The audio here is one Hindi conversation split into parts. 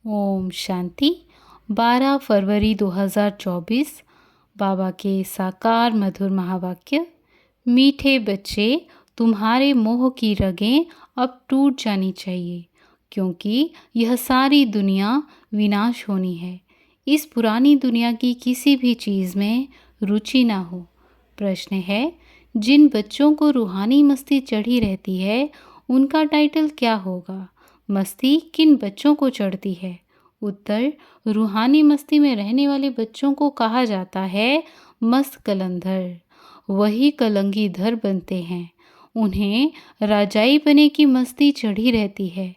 ओम शांति। 12 फरवरी 2024 बाबा के साकार मधुर महावाक्य। मीठे बच्चे, तुम्हारे मोह की रगें अब टूट जानी चाहिए, क्योंकि यह सारी दुनिया विनाश होनी है। इस पुरानी दुनिया की किसी भी चीज़ में रुचि ना हो। प्रश्न है, जिन बच्चों को रूहानी मस्ती चढ़ी रहती है उनका टाइटल क्या होगा? मस्ती किन बच्चों को चढ़ती है? उत्तर, रूहानी मस्ती में रहने वाले बच्चों को कहा जाता है मस्त कलंधर। वही कलंगीधर बनते हैं। उन्हें राजाई बने की मस्ती चढ़ी रहती है।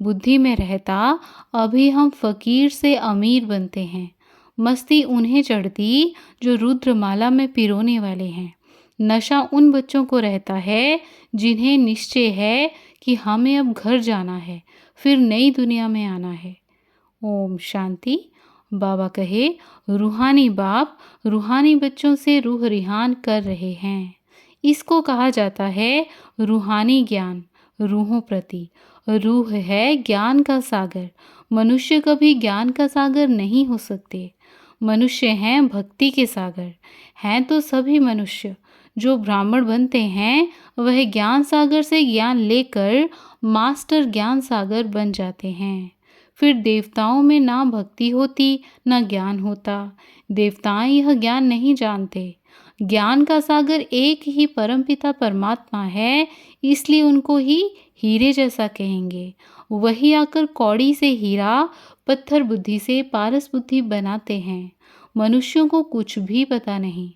बुद्धि में रहता अभी हम फकीर से अमीर बनते हैं। मस्ती उन्हें चढ़ती जो रुद्रमाला में पिरोने वाले हैं। नशा उन बच्चों को रहता है जिन्हें निश्चय है कि हमें अब घर जाना है, फिर नई दुनिया में आना है। ओम शांति। बाबा कहे, रूहानी बाप रूहानी बच्चों से रूह रिहान कर रहे हैं। इसको कहा जाता है रूहानी ज्ञान। रूहों प्रति रूह है ज्ञान का सागर। मनुष्य कभी ज्ञान का सागर नहीं हो सकते। मनुष्य हैं भक्ति के सागर। हैं तो सभी मनुष्य। जो ब्राह्मण बनते हैं वह ज्ञान सागर से ज्ञान लेकर मास्टर ज्ञान सागर बन जाते हैं। फिर देवताओं में ना भक्ति होती ना ज्ञान होता। देवताएं यह ज्ञान नहीं जानते। ज्ञान का सागर एक ही परमपिता परमात्मा है, इसलिए उनको ही हीरे जैसा कहेंगे। वही आकर कौड़ी से हीरा, पत्थर बुद्धि से पारस बुद्धि बनाते हैं। मनुष्यों को कुछ भी पता नहीं।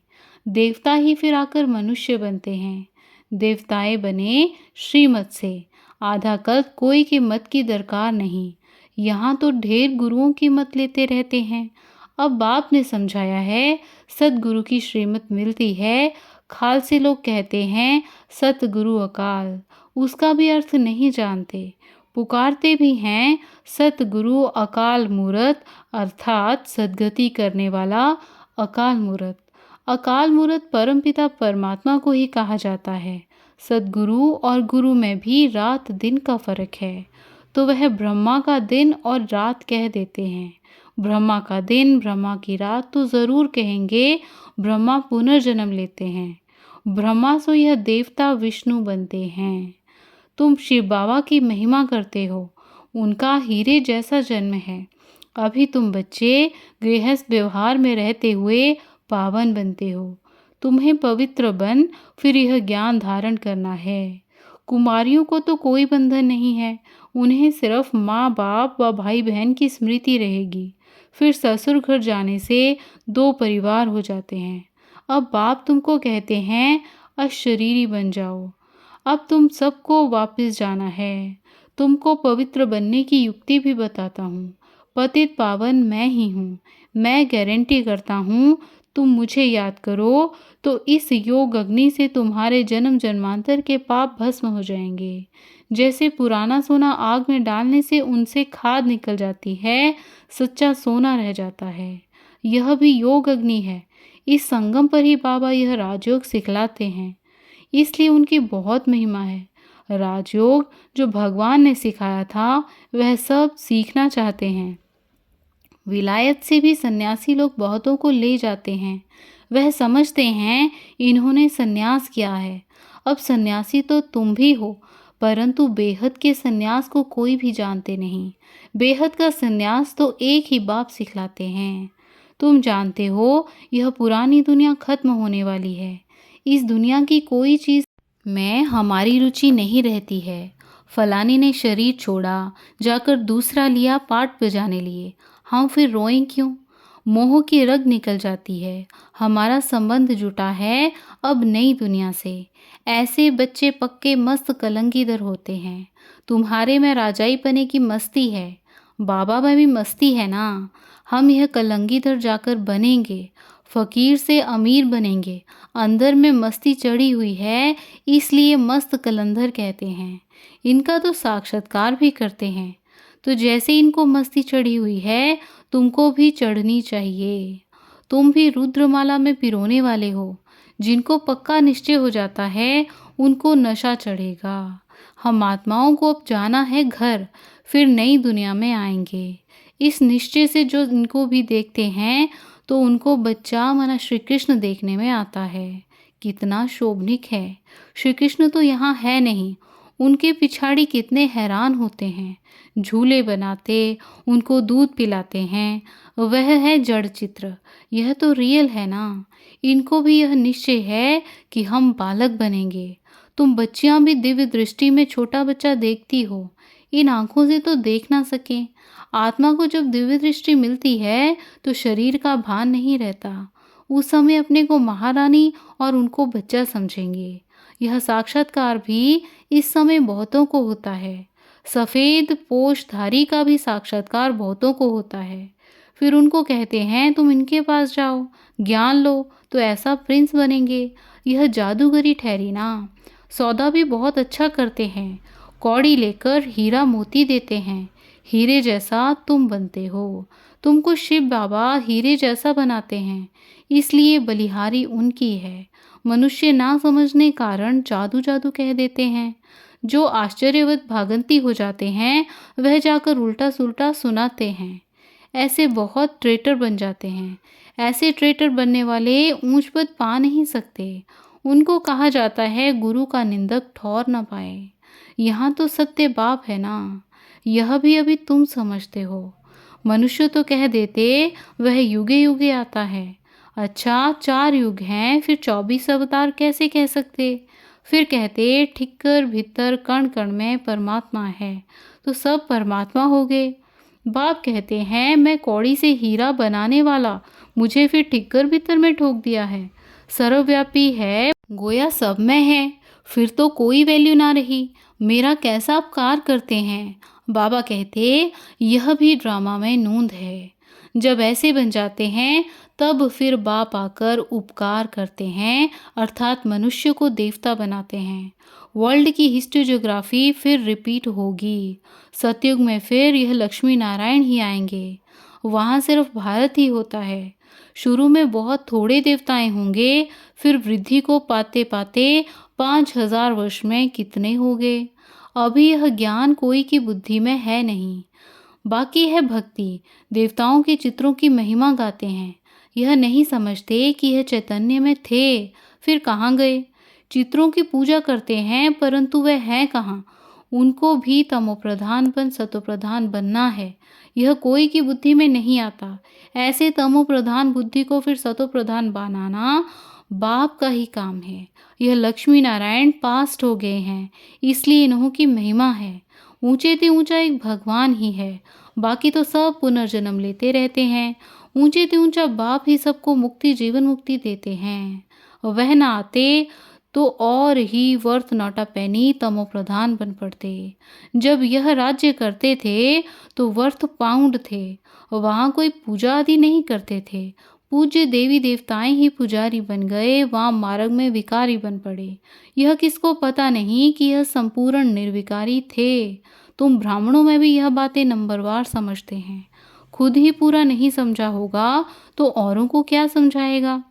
देवता ही फिर आकर मनुष्य बनते हैं। देवताएं बने श्रीमत से। आधा कल्प कोई के मत की दरकार नहीं। यहाँ तो ढेर गुरुओं की मत लेते रहते हैं। अब बाप ने समझाया है, सतगुरु की श्रीमत मिलती है। खाल से लोग कहते हैं सतगुरु अकाल, उसका भी अर्थ नहीं जानते। पुकारते भी हैं सतगुरु अकाल मूरत, अर्थात सद्गति करने वाला अकाल मूरत। अकाल मूरत परमपिता परमात्मा को ही कहा जाता है। सद्गुरु और गुरु में भी रात दिन का फर्क है, तो वह ब्रह्मा का दिन और रात कह देते हैं। ब्रह्मा का दिन, ब्रह्मा की रात तो ज़रूर कहेंगे। ब्रह्मा पुनर्जन्म लेते हैं। ब्रह्मा से यह देवता विष्णु बनते हैं। तुम शिव बाबा की महिमा करते हो। उनका हीरे जैसा जन्म है। अभी तुम बच्चे गृहस्थ व्यवहार में रहते हुए पावन बनते हो। तुम्हें पवित्र बन फिर यह ज्ञान धारण करना है। कुमारियों को तो कोई बंधन नहीं है। उन्हें सिर्फ माँ बाप व भाई बहन की स्मृति रहेगी। फिर ससुर घर जाने से दो परिवार हो जाते हैं। अब बाप तुमको कहते हैं अशरीरी बन जाओ। अब तुम सबको वापस जाना है। तुमको पवित्र बनने की युक्ति भी बताता हूँ। पतित पावन मैं ही हूँ। मैं गारंटी करता हूँ, तुम मुझे याद करो तो इस योग अग्नि से तुम्हारे जन्म जन्मांतर के पाप भस्म हो जाएंगे। जैसे पुराना सोना आग में डालने से उनसे खाद निकल जाती है, सच्चा सोना रह जाता है। यह भी योग अग्नि है। इस संगम पर ही बाबा यह राजयोग सिखलाते हैं, इसलिए उनकी बहुत महिमा है। राजयोग जो भगवान ने सिखाया था वह सब सीखना चाहते हैं। विलायत से भी सन्यासी लोग बहुतों को ले जाते हैं। वह समझते हैं इन्होंने सन्यास किया है। अब सन्यासी तो तुम भी हो, परंतु बेहद के सन्यास को कोई भी जानते नहीं। बेहद का सन्यास तो एक ही बाप सिखलाते हैं। तुम जानते हो यह पुरानी दुनिया खत्म होने वाली है। इस दुनिया की कोई चीज़ में हमारी रुचि नहीं रहती है। फलानी ने शरीर छोड़ा, जाकर दूसरा लिया पाठ बजाने लिए। हम फिर रोएं क्यों? मोह की रग निकल जाती है। हमारा संबंध जुटा है अब नई दुनिया से। ऐसे बच्चे पक्के मस्त कलंगीधर होते हैं। तुम्हारे में राजाई पने की मस्ती है। बाबा में भी मस्ती है ना। हम यह कलंगीधर जाकर बनेंगे। फकीर से अमीर बनेंगे। अंदर में मस्ती चढ़ी हुई है, इसलिए मस्त कलंधर कहते हैं। इनका तो साक्षात्कार भी करते हैं। तो जैसे इनको मस्ती चढ़ी हुई है, तुमको भी चढ़नी चाहिए। तुम भी रुद्रमाला में पिरोने वाले हो। जिनको पक्का निश्चय हो जाता है उनको नशा चढ़ेगा। हम आत्माओं को अब जाना है घर, फिर नई दुनिया में आएंगे। इस निश्चय से जो इनको भी देखते हैं तो उनको बच्चा माना श्री कृष्ण देखने में आता है। कितना शोभनिक है। श्री कृष्ण तो यहाँ है नहीं, उनके पिछाड़ी कितने हैरान होते हैं। झूले बनाते, उनको दूध पिलाते हैं, वह है जड़ चित्र। यह तो रियल है ना। इनको भी यह निश्चय है कि हम बालक बनेंगे। तुम बच्चियां भी दिव्य दृष्टि में छोटा बच्चा देखती हो, इन आंखों से तो देख ना सके। आत्मा को जब दिव्य दृष्टि मिलती है तो शरीर का भान नहीं रहता। उस समय अपने को महारानी और उनको बच्चा समझेंगे। यह साक्षात्कार भी इस समय बहुतों को होता है। सफ़ेद पोषधारी का भी साक्षात्कार बहुतों को होता है। फिर उनको कहते हैं तुम इनके पास जाओ, ज्ञान लो तो ऐसा प्रिंस बनेंगे। यह जादूगरी ठहरी ना। सौदा भी बहुत अच्छा करते हैं। कौड़ी लेकर हीरा मोती देते हैं। हीरे जैसा तुम बनते हो। तुमको शिव बाबा हीरे जैसा बनाते हैं, इसलिए बलिहारी उनकी है। मनुष्य ना समझने कारण जादू जादू कह देते हैं। जो आश्चर्यवत भागंती हो जाते हैं वह जाकर उल्टा सुल्टा सुनाते हैं। ऐसे बहुत ट्रेटर बन जाते हैं। ऐसे ट्रेटर बनने वाले ऊंच पद पा नहीं सकते। उनको कहा जाता है गुरु का निंदक ठौर न पाए। यहाँ तो सत्य बाप है ना। यह भी अभी तुम समझते हो। मनुष्य तो कह देते वह युगे युगे आता है। अच्छा 4 युग हैं, फिर 24 अवतार कैसे कह सकते। फिर कहते ठिक्कर भीतर कण कण में परमात्मा है, तो सब परमात्मा हो गए। बाप कहते हैं मैं कौड़ी से हीरा बनाने वाला, मुझे फिर ठिक्कर भीतर में ठोक दिया है। सर्वव्यापी है, गोया सब में है, फिर तो कोई वैल्यू ना रही। मेरा कैसा अपकार करते हैं। बाबा कहते यह भी ड्रामा में नूंद है। जब ऐसे बन जाते हैं तब फिर बाप आकर उपकार करते हैं, अर्थात मनुष्य को देवता बनाते हैं। वर्ल्ड की हिस्ट्री ज्योग्राफी फिर रिपीट होगी। सतयुग में फिर यह लक्ष्मी नारायण ही आएंगे। वहाँ सिर्फ भारत ही होता है। शुरू में बहुत थोड़े देवताएं होंगे, फिर वृद्धि को पाते पाते 5000 वर्ष में कितने हो गए। अभी यह ज्ञान कोई की बुद्धि में है नहीं। बाकी है भक्ति। देवताओं के चित्रों की महिमा गाते हैं। यह नहीं समझते कि यह चैतन्य में थे, फिर कहाँ गए। चित्रों की पूजा करते हैं परंतु वह है कहाँ। उनको भी तमोप्रधान बन सतोप्रधान बनना है। यह कोई की बुद्धि में नहीं आता। ऐसे तमोप्रधान बुद्धि को फिर सतोप्रधान बनाना बाप का ही काम है। यह लक्ष्मी नारायण पास्ट हो गए हैं, इसलिए इन्हों की महिमा है। ऊंचे ते ऊंचा एक भगवान ही है, बाकी तो सब पुनर्जन्म लेते रहते हैं। ऊंचे ते ऊंचा बाप ही सबको मुक्ति जीवन मुक्ति देते हैं। वह ना आते तो और ही वर्थ नॉट अ पेनी तमो प्रधान बन पड़ते। जब यह राज्य करते थे तो वर्थ पाउंड थे। वहाँ कोई पूजा आदि नहीं करते थे। पूज्य देवी देवताएं ही पुजारी बन गए, वहाँ मार्ग में विकारी बन पड़े। यह किसको पता नहीं कि यह संपूर्ण निर्विकारी थे। तुम ब्राह्मणों में भी यह बातें नंबरवार समझते हैं। खुद ही पूरा नहीं समझा होगा तो औरों को क्या समझाएगा।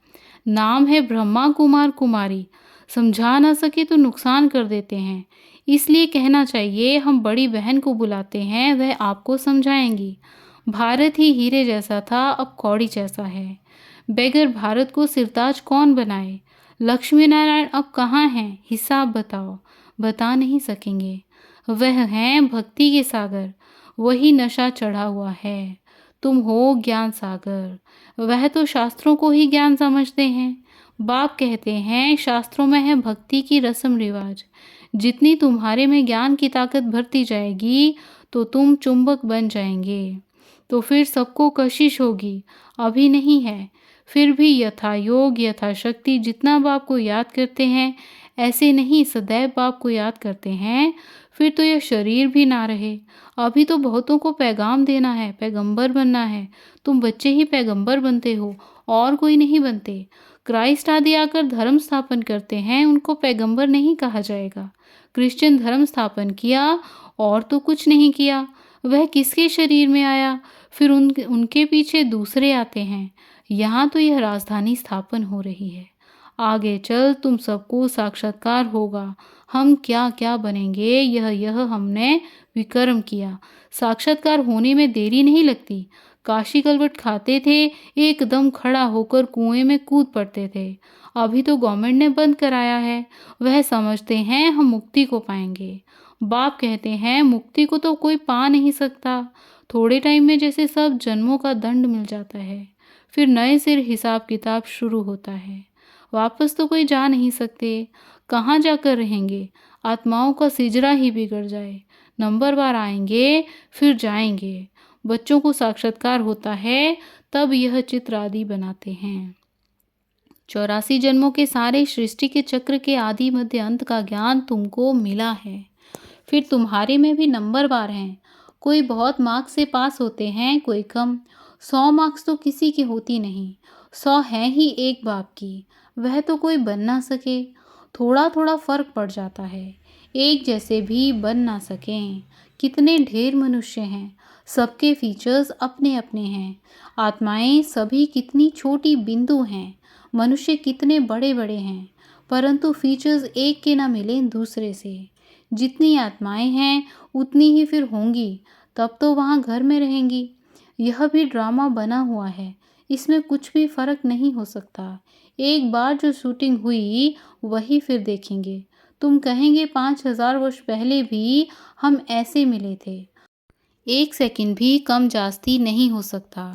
नाम है ब्रह्मा कुमार कुमारी, समझा ना सके तो नुकसान कर देते हैं। इसलिए कहना चाहिए हम बड़ी बहन को बुलाते हैं, वह आपको समझाएंगी। भारत ही हीरे जैसा था, अब कौड़ी जैसा है। बेगर भारत को सिरताज कौन बनाए। लक्ष्मी नारायण अब कहाँ हैं, हिसाब बताओ। बता नहीं सकेंगे। वह हैं भक्ति के सागर, वही नशा चढ़ा हुआ है। तुम हो ज्ञान सागर, वह तो शास्त्रों को ही ज्ञान समझते हैं। बाप कहते हैं शास्त्रों में है भक्ति की रस्म रिवाज। जितनी तुम्हारे में ज्ञान की ताकत भरती जाएगी तो तुम चुंबक बन जाएंगे, तो फिर सबको कशिश होगी। अभी नहीं है, फिर भी यथा योग यथा शक्ति जितना बाप को याद करते हैं, ऐसे नहीं सदैव बाप को याद करते हैं, फिर तो यह शरीर भी ना रहे। अभी तो बहुतों को पैगाम देना है, पैगंबर बनना है। तुम बच्चे ही पैगंबर बनते हो और कोई नहीं बनते। क्राइस्ट आदि आकर धर्म स्थापन करते हैं, उनको पैगंबर नहीं कहा जाएगा। क्रिश्चियन धर्म स्थापन किया और तो कुछ नहीं किया। वह किसके शरीर में आया, फिर उनके पीछे दूसरे आते हैं। यहाँ तो यह राजधानी स्थापन हो रही है। आगे चल तुम सबको साक्षात्कार होगा। हम क्या क्या बनेंगे, यह हमने विक्रम किया। साक्षात्कार होने में देरी नहीं लगती। काशी कलवट खाते थे, एकदम खड़ा होकर कुएं में कूद पड़ते थे। अभी तो गवर्नमेंट ने बंद कराया है। वह समझते हैं हम मुक्ति को पाएंगे। बाप कहते हैं मुक्ति को तो कोई पा नहीं सकता। थोड़े टाइम में जैसे सब जन्मों का दंड मिल जाता है। फिर नए सिर हिसाब किताब शुरू होता है। वापस तो कोई जा नहीं सकते। कहाँ जाकर रहेंगे? आत्माओं का सिजरा ही बिगड़ जाए। नंबरवार आएंगे फिर जाएंगे। बच्चों को साक्षात्कार होता है, तब यह चित्र आदि बनाते हैं। 84 जन्मों के सारे सृष्टि के चक्र के आदि मध्य अंत का ज्ञान तुमको मिला है। फिर तुम्हारे में भी नंबरवार हैं। कोई बहुत मार्क्स से पास होते हैं, कोई कम। 100 मार्क्स तो किसी की होती नहीं। 100 है ही एक बाप की, वह तो कोई बन ना सके। थोड़ा थोड़ा फर्क पड़ जाता है। एक जैसे भी बन ना सकें। कितने ढेर मनुष्य हैं, सबके फीचर्स अपने अपने हैं। आत्माएं सभी कितनी छोटी बिंदु हैं, मनुष्य कितने बड़े बड़े हैं, परंतु फीचर्स एक के ना मिले दूसरे से। जितनी आत्माएं हैं उतनी ही फिर होंगी, तब तो वहाँ घर में रहेंगी। यह भी ड्रामा बना हुआ है, इसमें कुछ भी फर्क नहीं हो सकता। एक बार जो शूटिंग हुई वही फिर देखेंगे। तुम कहेंगे 5000 वर्ष पहले भी हम ऐसे मिले थे। एक सेकंड भी कम जास्ती नहीं हो सकता।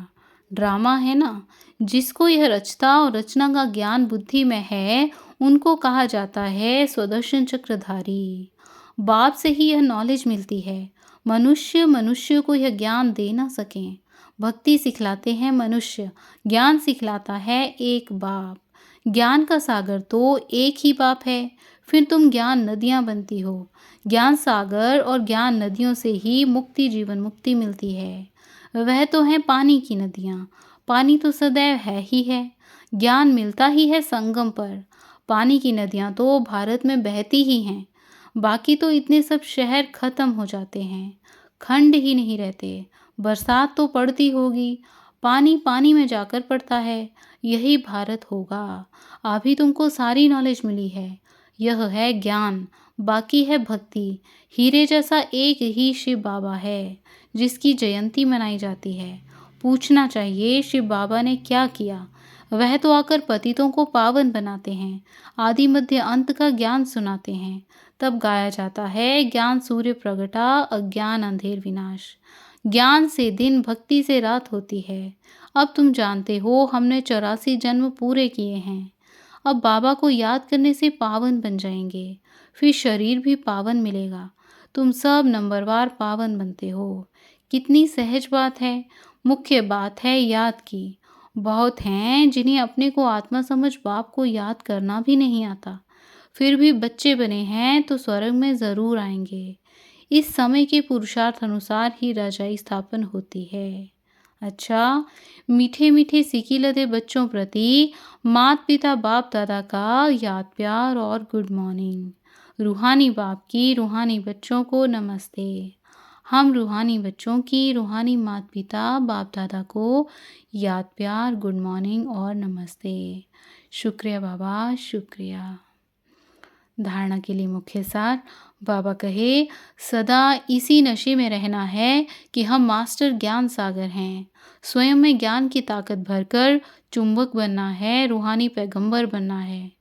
ड्रामा है ना। जिसको यह रचता और रचना का ज्ञान बुद्धि में है, उनको कहा जाता है स्वदर्शन चक्रधारी। बाप से ही यह नॉलेज मिलती है। मनुष्य को यह ज्ञान दे ना सकें। भक्ति सिखलाते हैं मनुष्य, ज्ञान सिखलाता है एक बाप। ज्ञान का सागर तो एक ही बाप है। फिर तुम ज्ञान नदियाँ बनती हो। ज्ञान सागर और ज्ञान नदियों से ही मुक्ति, जीवन मुक्ति मिलती है। वह तो है पानी की नदियाँ। पानी तो सदैव है ही है। ज्ञान मिलता ही है संगम पर। पानी की नदियाँ तो भारत में बहती ही हैं। बाकी तो इतने सब शहर खत्म हो जाते हैं, खंड ही नहीं रहते। बरसात तो पड़ती होगी, पानी पानी में जाकर पड़ता है। यही भारत होगा। अभी तुमको सारी नॉलेज मिली है। यह है ज्ञान, बाकी है भक्ति। हीरे जैसा एक ही शिव बाबा है, जिसकी जयंती मनाई जाती है। पूछना चाहिए शिव बाबा ने क्या किया। वह तो आकर पतितों को पावन बनाते हैं, आदि मध्य अंत का ज्ञान सुनाते हैं। तब गाया जाता है ज्ञान सूर्य प्रगटा, अज्ञान अंधेर विनाश। ज्ञान से दिन, भक्ति से रात होती है। अब तुम जानते हो हमने 84 जन्म पूरे किए हैं। अब बाबा को याद करने से पावन बन जाएंगे। फिर शरीर भी पावन मिलेगा। तुम सब नंबरवार पावन बनते हो। कितनी सहज बात है। मुख्य बात है याद की। बहुत हैं जिन्हें अपने को आत्मा समझ बाप को याद करना भी नहीं आता, फिर भी बच्चे बने हैं तो स्वर्ग में ज़रूर आएंगे। इस समय के पुरुषार्थ अनुसार ही राजाई स्थापन होती है। अच्छा, मीठे मीठे सिकी लदे बच्चों प्रति माता पिता बाप दादा का याद प्यार और गुड मॉर्निंग। रूहानी बाप की रूहानी बच्चों को नमस्ते। हम रूहानी बच्चों की रूहानी माता पिता बाप दादा को याद प्यार, गुड मॉर्निंग और नमस्ते। शुक्रिया बाबा, शुक्रिया। धारणा के लिए मुख्य सार। बाबा कहे सदा इसी नशे में रहना है कि हम मास्टर ज्ञान सागर हैं। स्वयं में ज्ञान की ताकत भरकर चुंबक बनना है, रूहानी पैगंबर बनना है।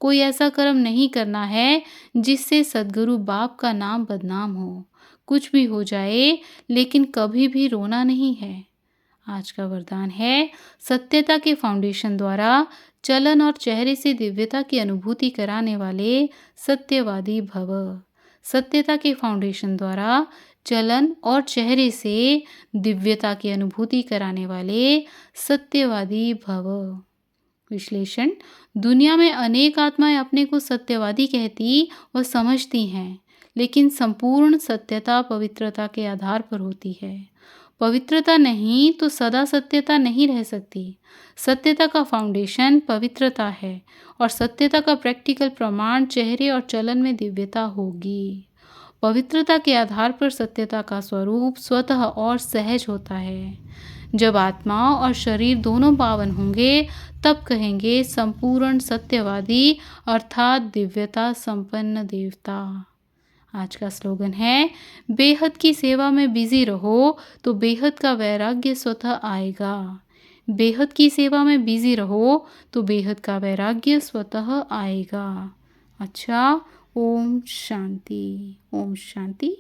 कोई ऐसा कर्म नहीं करना है जिससे सद्गुरु बाप का नाम बदनाम हो। कुछ भी हो जाए लेकिन कभी भी रोना नहीं है। आज का वरदान है सत्यता के फाउंडेशन द्वारा चलन और चेहरे से दिव्यता की अनुभूति कराने वाले सत्यवादी भव। सत्यता के फाउंडेशन द्वारा चलन और चेहरे से दिव्यता की अनुभूति कराने वाले सत्यवादी भव। विश्लेषण। दुनिया में अनेक आत्माएं अपने को सत्यवादी कहती व समझती हैं, लेकिन संपूर्ण सत्यता पवित्रता के आधार पर होती है। पवित्रता नहीं तो सदा सत्यता नहीं रह सकती। सत्यता का फाउंडेशन पवित्रता है और सत्यता का प्रैक्टिकल प्रमाण चेहरे और चलन में दिव्यता होगी। पवित्रता के आधार पर सत्यता का स्वरूप स्वतः और सहज होता है। जब आत्मा और शरीर दोनों पावन होंगे तब कहेंगे संपूर्ण सत्यवादी अर्थात दिव्यता संपन्न देवता। आज का स्लोगन है, बेहद की सेवा में बिजी रहो तो बेहद का वैराग्य स्वतः आएगा। बेहद की सेवा में बिजी रहो तो बेहद का वैराग्य स्वतः आएगा। अच्छा, ओम शांति, ओम शांति।